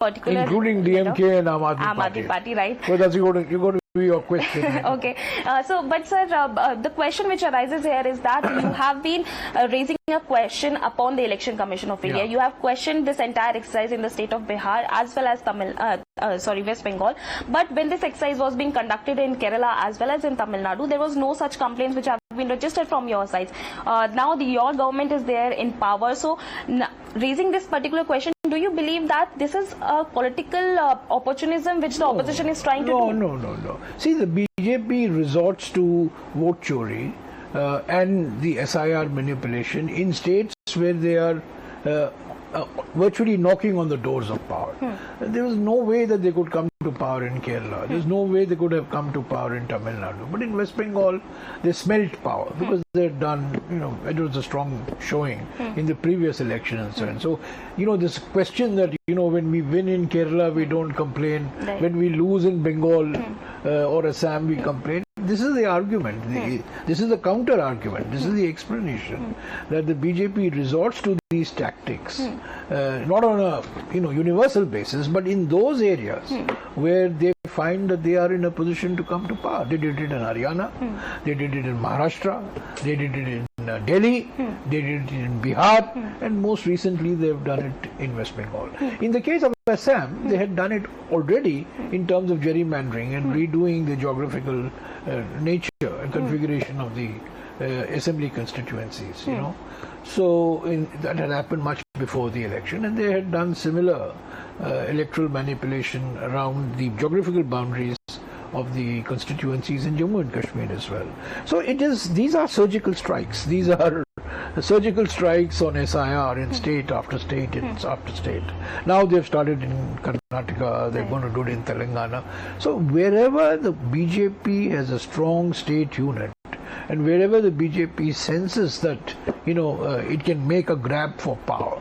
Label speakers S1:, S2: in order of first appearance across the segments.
S1: particular...
S2: Including DMK and Aam
S1: Aadmi Party, right?
S2: So that's you got to be your question.
S1: Okay. But sir, the question which arises here is that you have been raising a question upon the Election Commission of India. You have questioned this entire exercise in the state of Bihar as well as West Bengal. But when this exercise was being conducted in Kerala as well as in Tamil Nadu, there was no such complaints which have been registered from your side. Now your government is there in power. So raising this particular question, do you believe that this is a political opportunism which the opposition is trying to do?
S2: No. See, the BJP resorts to vote chori and the SIR manipulation in states where they are virtually knocking on the doors of power. There was no way that they could come to power in Kerala. There's no way they could have come to power in Tamil Nadu. But in West Bengal, they smelt power because they had done, it was a strong showing in the previous election and so on. So, this question that, when we win in Kerala, we don't complain.
S1: Right.
S2: When we lose in Bengal or Assam, we complain. This is the argument. This is the counter argument. This is the explanation that the BJP resorts to these tactics, not on a universal basis, but in those areas where they find that they are in a position to come to power. They did it in Haryana, they did it in Maharashtra, they did it in Delhi, they did it in Bihar, and most recently they have done it in West Bengal. In the case of Assam, they had done it already in terms of gerrymandering and redoing the geographical nature and configuration of the assembly constituencies, So that had happened much before the election, and they had done similar electoral manipulation around the geographical boundaries of the constituencies in Jammu and Kashmir as well. So these are surgical strikes. These are surgical strikes on SIR in state after state after state. Now they've started in Karnataka, they're going to do it in Telangana. So wherever the BJP has a strong state unit, and wherever the BJP senses that it can make a grab for power,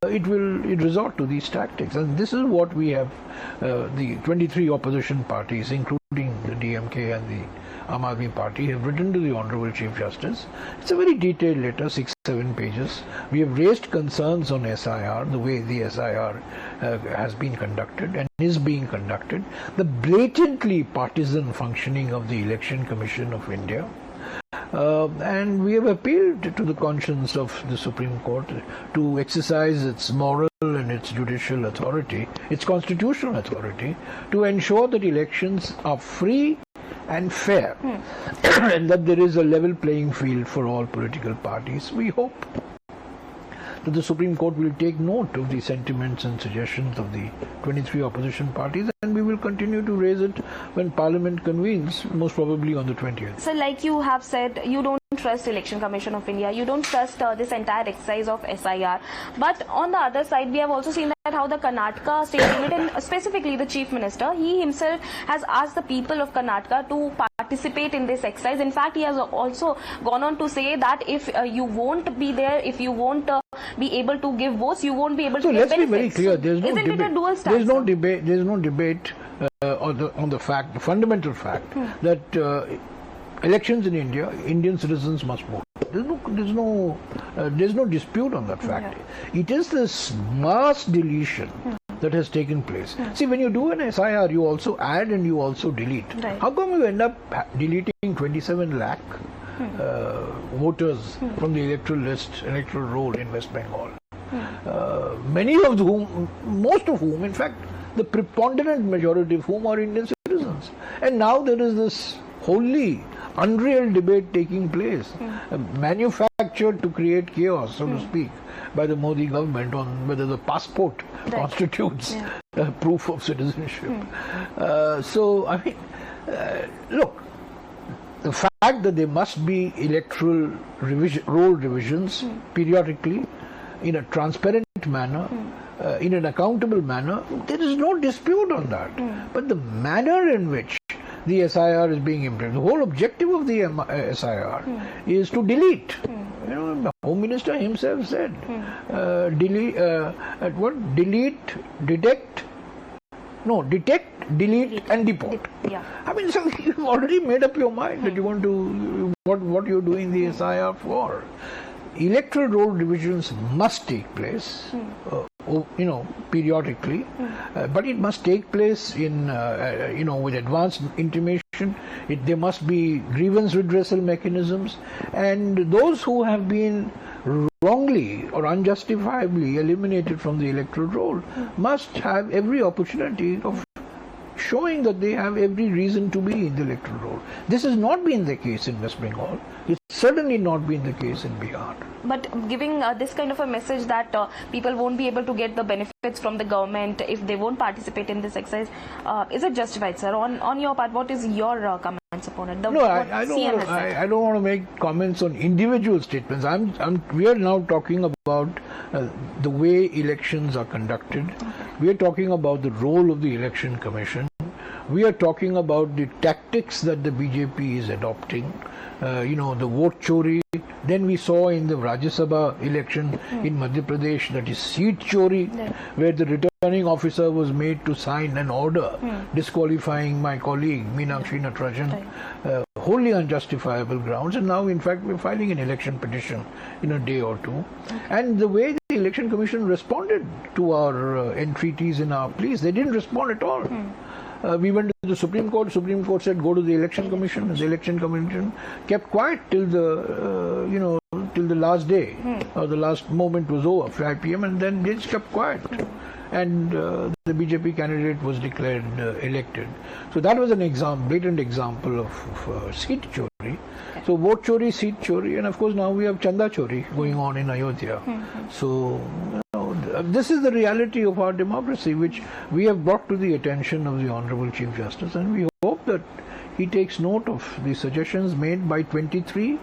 S2: it will resort to these tactics. And this is what we have. The 23 opposition parties, including the DMK and the Aam Aadmi Party, have written to the Honorable Chief Justice. It's a very detailed letter, 6-7 pages. We have raised concerns on SIR, the way the SIR has been conducted and is being conducted, the blatantly partisan functioning of the Election Commission of India. And we have appealed to the conscience of the Supreme Court to exercise its moral and its judicial authority, its constitutional authority, to ensure that elections are free and fair and that there is a level playing field for all political parties. We hope that the Supreme Court will take note of the sentiments and suggestions of the 23 opposition parties, and we will continue to raise it when Parliament convenes, most probably on the 20th.
S1: So like you have said, you don't trust Election Commission of India, you don't trust this entire exercise of SIR. But on the other side, we have also seen that how the Karnataka state unit, and specifically the Chief Minister, he himself has asked the people of Karnataka to participate in this exercise. In fact, he has also gone on to say that if you won't be there, if you won't be able to give votes, you won't be able to give benefits.
S2: So let's be very clear. There's no
S1: Isn't
S2: debate.
S1: it a dual stance?
S2: There's no debate on the fact, the fundamental fact that elections in India, Indian citizens must vote. There's no dispute on that fact. It is this mass deletion that has taken place. See, when you do an SIR, you also add and you also delete.
S1: Right.
S2: How come you end up deleting 27 lakh voters from the electoral roll in West Bengal? Most of whom, in fact, the preponderant majority of whom are Indian citizens. And now there is this wholly unreal debate taking place, manufactured to create chaos, so to speak, by the Modi government on whether the passport constitutes proof of citizenship. So, I mean, look, the fact that there must be electoral roll revisions periodically in a transparent manner, in an accountable manner, there is no dispute on that. But the manner in which the SIR is being implemented, the whole objective of the SIR is to delete. The Home Minister himself said, delete, detect, delete and deport. I mean, so you've already made up your mind that you want to, what you're doing the SIR for. Electoral roll divisions must take place periodically, but it must take place in, with advanced intimation. There must be grievance redressal mechanisms, and those who have been wrongly or unjustifiably eliminated from the electoral roll must have every opportunity of showing that they have every reason to be in the electoral roll. This has not been the case in West Bengal. It's certainly not been the case in Bihar.
S1: But giving this kind of a message that people won't be able to get the benefits from the government if they won't participate in this exercise, is it justified, sir? On your part, what is your comments upon it?
S2: I don't want to make comments on individual statements. We are now talking about the way elections are conducted. We are talking about the role of the Election Commission. We are talking about the tactics that the BJP is adopting. The vote chori. Then we saw in the Rajya Sabha election in Madhya Pradesh, that is seat chori, where the returning officer was made to sign an order disqualifying my colleague Meenakshi Natarajan, wholly unjustifiable grounds. And now, in fact, we're filing an election petition in a day or two. And the way the Election Commission responded to our entreaties in our pleas, they didn't respond at all. We went to the Supreme Court. Supreme Court said go to the Election Commission. The Election Commission kept quiet till the till the last day or the last moment was over, 5 p.m. and then they just kept quiet. And the BJP candidate was declared elected. So that was an blatant example of seat chori. So vote chori, seat chori, and of course now we have chanda chori going on in Ayodhya. So this is the reality of our democracy, which we have brought to the attention of the Honorable Chief Justice, and we hope that he takes note of the suggestions made by 23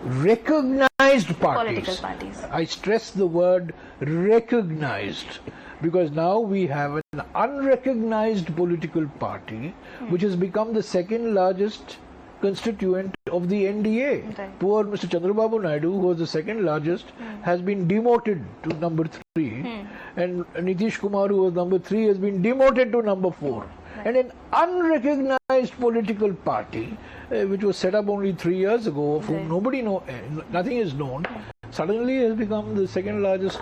S2: recognized
S1: political parties.
S2: I stress the word recognized, because now we have an unrecognized political party which has become the second largest constituent of the NDA.
S1: Right.
S2: Poor Mr. Chandrababu Naidu, who was the second largest, has been demoted to number 3, and Nitish Kumar, who was number 3, has been demoted to number 4. And an unrecognized political party, which was set up only 3 years ago, of whom nothing is known, suddenly has become the second largest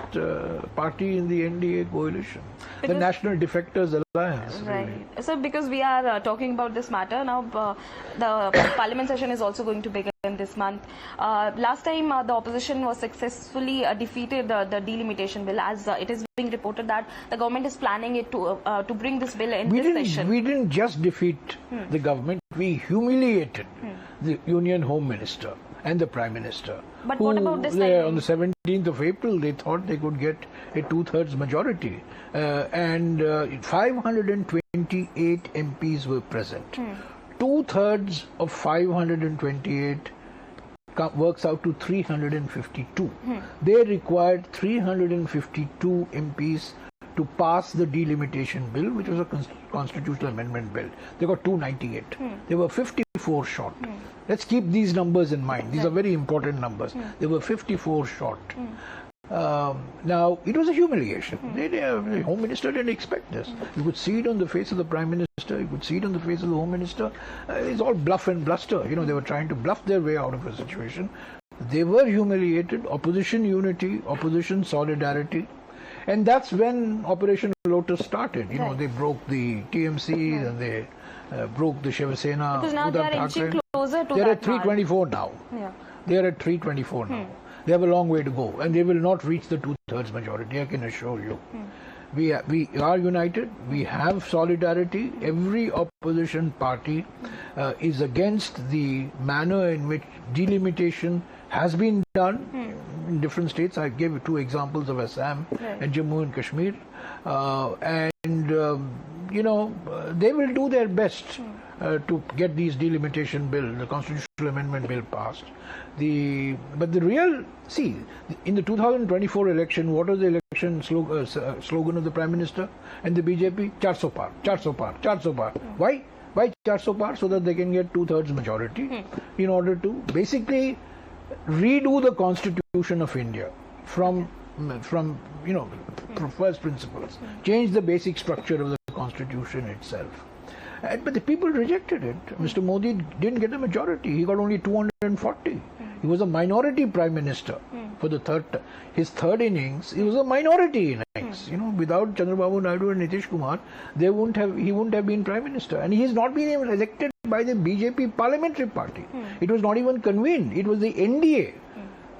S2: party in the NDA coalition, the National Defectors Alliance.
S1: Right. Really. So because we are talking about this matter now, the parliament session is also going to begin this month. Last time the opposition was successfully defeated the delimitation bill, as it is being reported that the government is planning it to bring this bill in this session.
S2: We didn't just defeat the government, we humiliated the Union Home Minister and the Prime Minister.
S1: But what about this time?
S2: On the 17th of April, they thought they could get a 2/3 majority, and 528 MPs were present. 2/3 of 528 works out to 352. They required 352 MPs to pass the delimitation bill, which was a constitutional amendment bill. They got 298. They were 54 short. Let's keep these numbers in mind. These are very important numbers. They were 54 short. Now, it was a humiliation. The Home Minister didn't expect this. You could see it on the face of the Prime Minister. You could see it on the face of the Home Minister. It's all bluff and bluster. They were trying to bluff their way out of a situation. They were humiliated. Opposition unity, opposition solidarity. And that's when Operation Lotus started. They broke the TMC and they broke the Shiva Sena.
S1: Because now they are inching closer to
S2: They're at 324 now.
S1: Yeah.
S2: They are at 324 now. They have a long way to go, and they will not reach the 2/3 majority, I can assure you. We are united. We have solidarity. Every opposition party is against the manner in which delimitation has been done in different states. I gave you 2 examples of Assam and Jammu and Kashmir, they will do their best to get these delimitation bill, the constitutional amendment bill, passed. But the real, in the 2024 election, what was the election slogan of the Prime Minister and the BJP? 400 par, 400 par, 400 par. Why 400 par? So that they can get 2/3 majority in order to basically redo the Constitution of India from first principles, change the basic structure of the Constitution itself. But the people rejected it. Mr. Modi didn't get a majority. He got only 240. He was a minority prime minister for the his third innings. He was a minority innings. Without Chandrababu Naidu and Nitish Kumar, he wouldn't have been prime minister. And he has not been even elected by the BJP parliamentary party. It was not even convened. It was the NDA.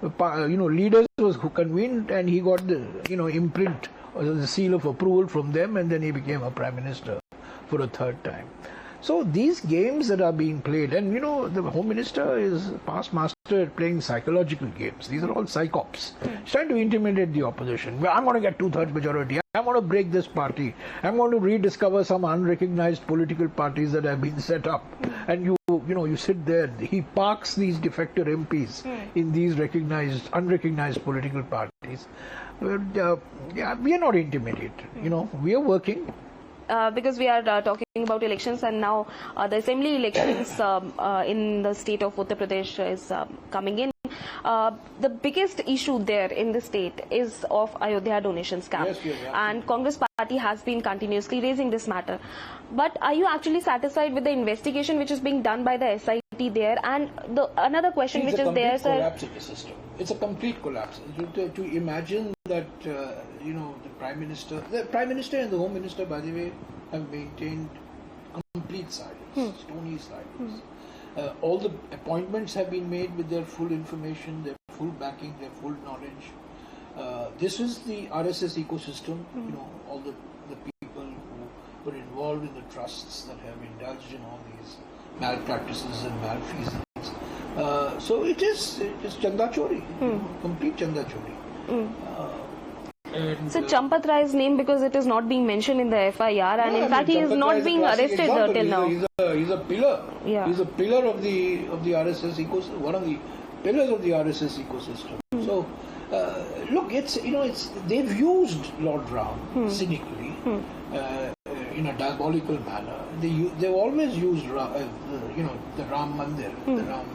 S2: Leaders who convened, and he got the imprint or the seal of approval from them, and then he became a prime minister for a third time. So these games that are being played, and the Home Minister is past master at playing psychological games. These are all psychops. He's trying to intimidate the opposition. Well, I'm going to get 2/3 majority. I'm going to break this party. I'm going to rediscover some unrecognized political parties that have been set up. And you sit there. He parks these defector MPs in these unrecognized political parties. We are not intimidated. We are working.
S1: Because we are talking about elections, and now the assembly elections in the state of Uttar Pradesh is coming in. The biggest issue there in the state is of Ayodhya donation scam.
S2: Yes,
S1: and Congress party has been continuously raising this matter. But are you actually satisfied with the investigation which is being done by the SIT there? And another question which is there, sir.
S2: Collapse in the system. It's a complete collapse. To imagine that the Prime Minister and the Home Minister, by the way, have maintained complete silence, stony silence. All the appointments have been made with their full information, their full backing, their full knowledge. This is the RSS ecosystem. All the people who were involved in the trusts that have indulged in all these malpractices and malfeasance. So it is Chanda Chori, complete Chanda Chori.
S1: So Champat Rai's name, because it is not being mentioned in the FIR, and in fact he is not being arrested till now.
S2: He's a pillar.
S1: Yeah.
S2: He's a pillar of the RSS ecosystem. One of the pillars of the RSS ecosystem. So look, they've used Lord Ram cynically in a diabolical manner. They've always used the Ram Mandir, the Ram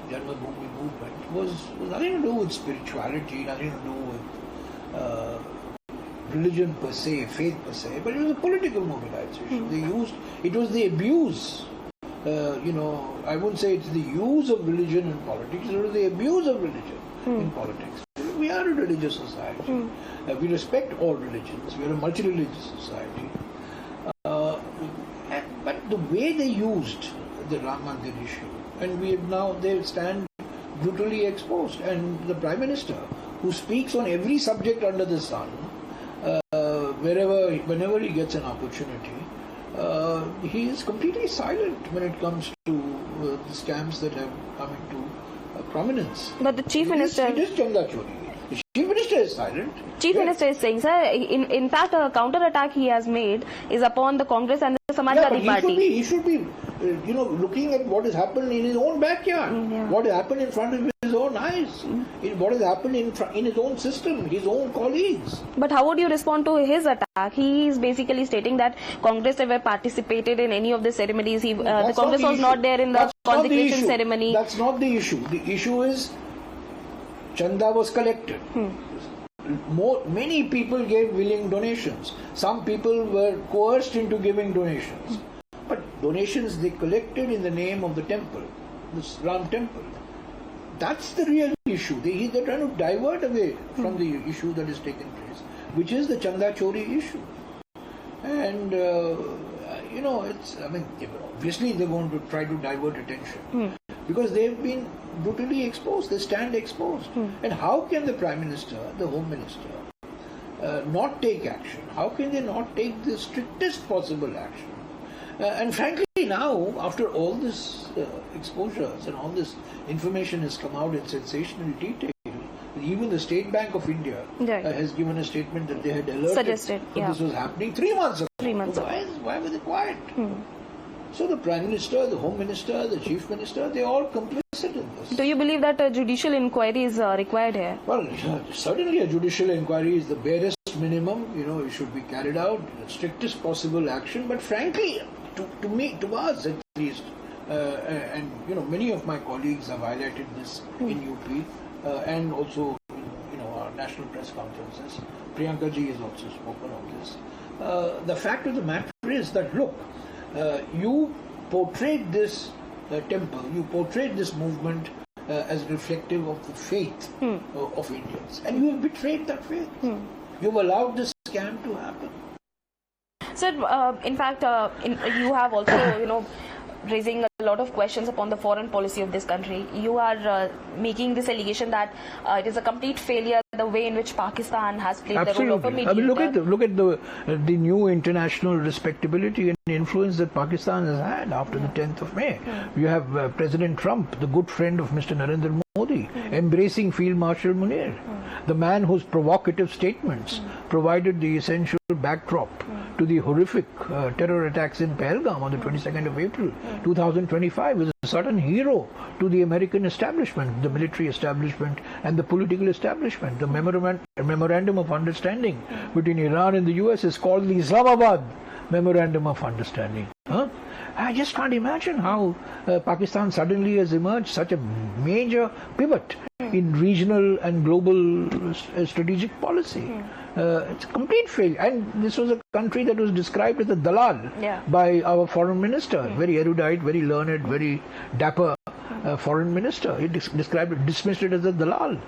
S2: Janmabhoomi movement was nothing to do with spirituality, nothing to do with religion per se, faith per se, but it was a political mobilization. It was the abuse. I wouldn't say it's the use of religion in politics. It was the abuse of religion in politics. We are a religious society. We respect all religions. We are a multi-religious society. But the way they used the Ram Mandir issue, and they stand brutally exposed. And the Prime Minister, who speaks on every subject under the sun, whenever he gets an opportunity, he is completely silent when it comes to the scams that have come into prominence.
S1: But the Chief Minister...
S2: It is Chanda Chori. The Chief Minister is silent.
S1: Chief Minister is saying, sir, in fact, a counter-attack he has made is upon the Congress and the Samajwadi Party.
S2: He should be looking at what has happened in his own backyard, what has happened in front of his own eyes, what has happened in his own system, his own colleagues.
S1: But how would you respond to his attack? He is basically stating that Congress never participated in any of the ceremonies. The Congress was not there in the consecration ceremony.
S2: That's not the issue. The issue is Chanda was collected. Many people gave willing donations. Some people were coerced into giving donations. But donations they collected in the name of the temple, this Ram temple. That's the real issue. They're trying to divert away from the issue that is taking place, which is the Chanda Chori issue. And, obviously they're going to try to divert attention. Because they've been brutally exposed, they stand exposed. And how can the Prime Minister, the Home Minister, not take action? How can they not take the strictest possible action? And frankly now, after all this exposures and all this information has come out in sensational detail, even the State Bank of India has given a statement that they had alerted that this was happening 3 months ago.
S1: 3 months ago.
S2: Why were they quiet? So the Prime Minister, the Home Minister, the Chief Minister, they all complicit in this.
S1: Do you believe that a judicial inquiry is required here?
S2: Well, certainly a judicial inquiry is the barest minimum. It should be carried out, the strictest possible action. But frankly, to us at least, and many of my colleagues have highlighted this in UP and also in our national press conferences. Priyanka ji has also spoken of this. The fact of the matter is that, look, you portrayed this temple, you portrayed this movement as reflective of the faith of Indians. And you have betrayed that faith. You've allowed this scam to happen.
S1: Sir, in fact, you have also, raising a lot of questions upon the foreign policy of this country. You are making this allegation that it is a complete failure the way in which Pakistan has played the role of a mediator.
S2: I mean, look at the new international respectability and influence that Pakistan has had after the 10th of May. You have President Trump, the good friend of Mr. Narendra Modi, embracing Field Marshal Munir, the man whose provocative statements provided the essential backdrop to the horrific terror attacks in Pahalgam on the 22nd of April 2025, is a certain hero to the American establishment, the military establishment and the political establishment. The memorandum of understanding between Iran and the US is called the Islamabad Memorandum of Understanding. I just can't imagine how Pakistan suddenly has emerged such a major pivot in regional and global strategic policy. It's a complete failure. And this was a country that was described as a dalal by our foreign minister, very erudite, very learned, very dapper foreign minister. He dismissed it as a dalal.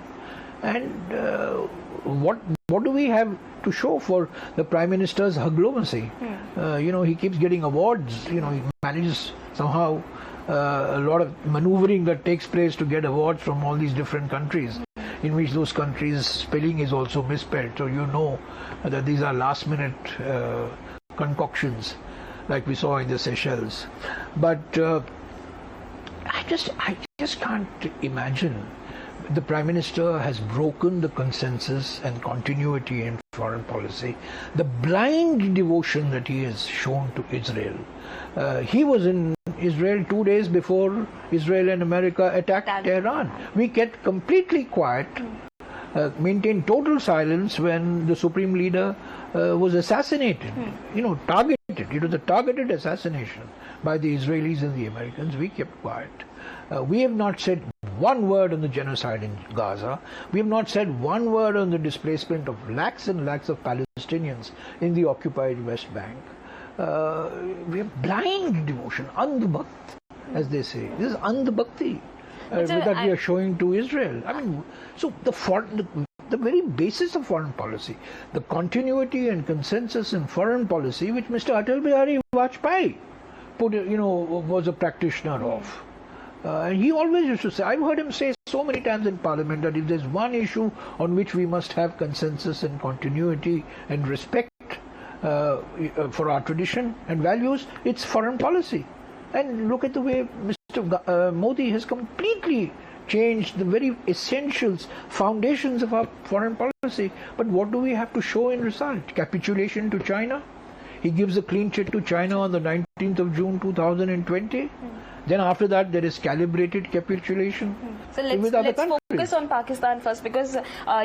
S2: And what do we have to show for the Prime Minister's diplomacy? He keeps getting awards. He manages somehow a lot of maneuvering that takes place to get awards from all these different countries, in which those countries' spelling is also misspelled. So that these are last-minute concoctions, like we saw in the Seychelles. But I just can't imagine. The Prime Minister has broken the consensus and continuity in foreign policy. The blind devotion that he has shown to Israel. He was in Israel 2 days before Israel and America attacked Tehran. We kept completely quiet, maintained total silence when the Supreme Leader was assassinated. Targeted. It was a targeted assassination by the Israelis and the Americans. We kept quiet. We have not said one word on the genocide in Gaza. We have not said one word on the displacement of lakhs and lakhs of Palestinians in the occupied West Bank. We have blind devotion, andhbhakt, as they say. This is andhbhakti that we are showing to Israel. I mean, so the very basis of foreign policy, the continuity and consensus in foreign policy, which Mr. Atal Bihari Vajpayee was a practitioner of. And he always used to say, I've heard him say so many times in Parliament, that if there's one issue on which we must have consensus and continuity and respect for our tradition and values, it's foreign policy. And look at the way Mr. Modi has completely changed the very essentials, foundations of our foreign policy. But what do we have to show in result? Capitulation to China? He gives a clean check to China on the 19th of June 2020. Then after that, there is calibrated capitulation.
S1: So let's focus on Pakistan first, because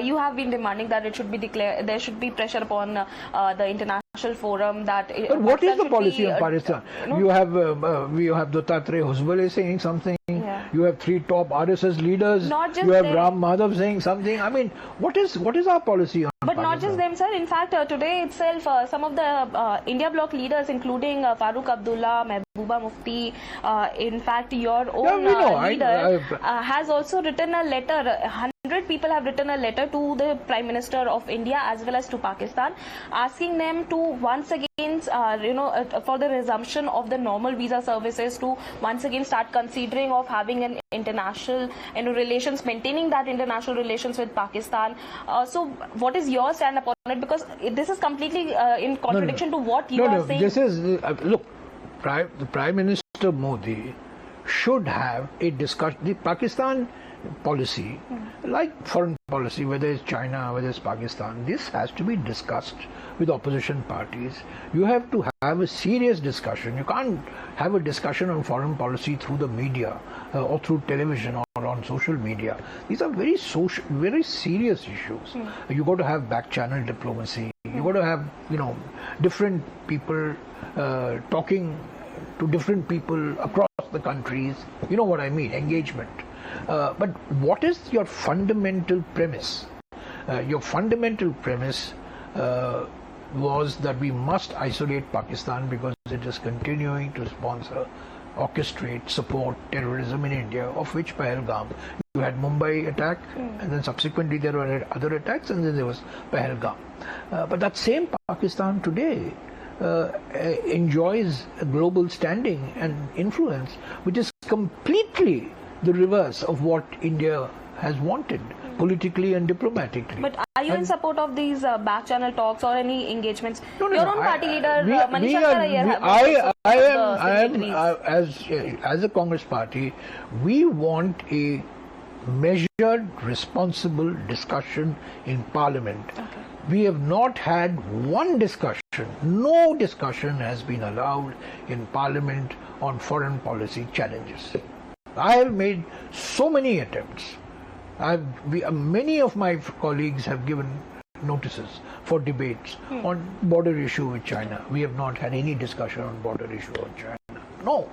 S1: you have been demanding that it should be declared. There should be pressure upon the international forum that.
S2: But what is the policy of Pakistan? You have Dattatreya Huzbale saying something. You have 3 top RSS leaders. You have Ram Madhav saying something. I mean, what is our policy on
S1: But
S2: Pakistan?
S1: not just them, sir. In fact, today itself, some of the India bloc leaders, including Farooq Abdullah, Mehbooba Mufti, in fact, your own leader, has also written a letter. 100 people have written a letter to the Prime Minister of India as well as to Pakistan, asking them to once again, for the resumption of the normal visa services, to once again start considering of having an international relations, maintaining that international relations with Pakistan. So what is your stand upon it? Because this is completely in contradiction to what you are saying.
S2: This is, look, the Prime Minister Modi should have a discussion. The Pakistan policy, like foreign policy, whether it's China, whether it's Pakistan, this has to be discussed with opposition parties. You have to have a serious discussion. You can't have a discussion on foreign policy through the media or through television or on social media. These are very serious issues. You got to have back channel diplomacy. You got to have different people talking to different people across the countries. You know what I mean? Engagement. But what is your fundamental premise? Your fundamental premise was that we must isolate Pakistan because it is continuing to sponsor orchestrate, support terrorism in India, of which Pahalgam. You had Mumbai attack, and then subsequently there were other attacks, and then there was Pahalgam. But that same Pakistan today enjoys a global standing and influence, which is completely the reverse of what India has wanted, politically and diplomatically.
S1: But are you in support of these back channel talks or any engagements?
S2: No,
S1: Your own party leader, Manish
S2: as a Congress party, we want a measured, responsible discussion in Parliament.
S1: Okay.
S2: We have not had one discussion, no discussion has been allowed in Parliament on foreign policy challenges. I have made so many attempts. Many of my colleagues have given notices for debates on border issue with China. We have not had any discussion on border issue with China. No.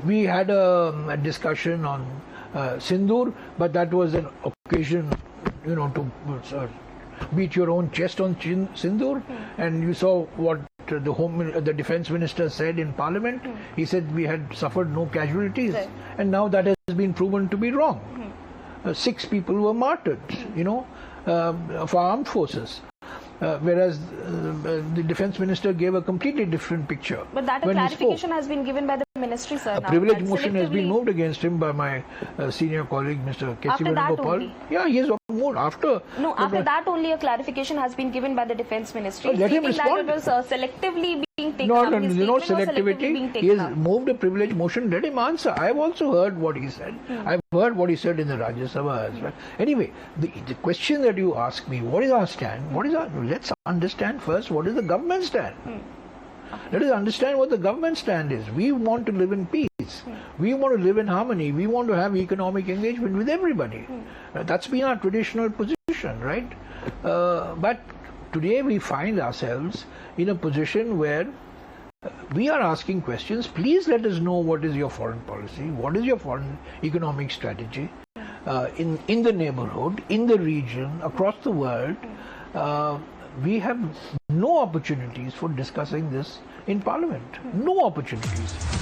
S2: We had a discussion on Sindoor, but that was an occasion, to beat your own chest on Sindoor. And you saw what the defense minister said in Parliament. He said we had suffered no casualties, and now that has been proven to be wrong. 6 people were martyred, of our armed forces. Whereas the defense minister gave a completely different picture.
S1: But that clarification has been given by the ministry, sir.
S2: A privilege motion has been moved against him by my senior colleague, Mr. K. Gopal. Yeah, he has moved after.
S1: No, after that only a clarification has been given by the defense ministry.
S2: Let him respond.
S1: That it was selectively being taken
S2: No,
S1: up.
S2: no, no selectivity. He has moved a privilege motion. Let him answer. I have also heard what he said. I've heard what he said in the Rajya Sabha as well. Anyway, the question that you ask me, what is our stand? Let's understand first what is the government stand. Let us understand what the government stand is. We want to live in peace. We want to live in harmony. We want to have economic engagement with everybody. That's been our traditional position, right? But today we find ourselves in a position where we are asking questions. Please let us know what is your foreign policy, what is your foreign economic strategy in the neighborhood, in the region, across the world. We have no opportunities for discussing this in Parliament. No opportunities.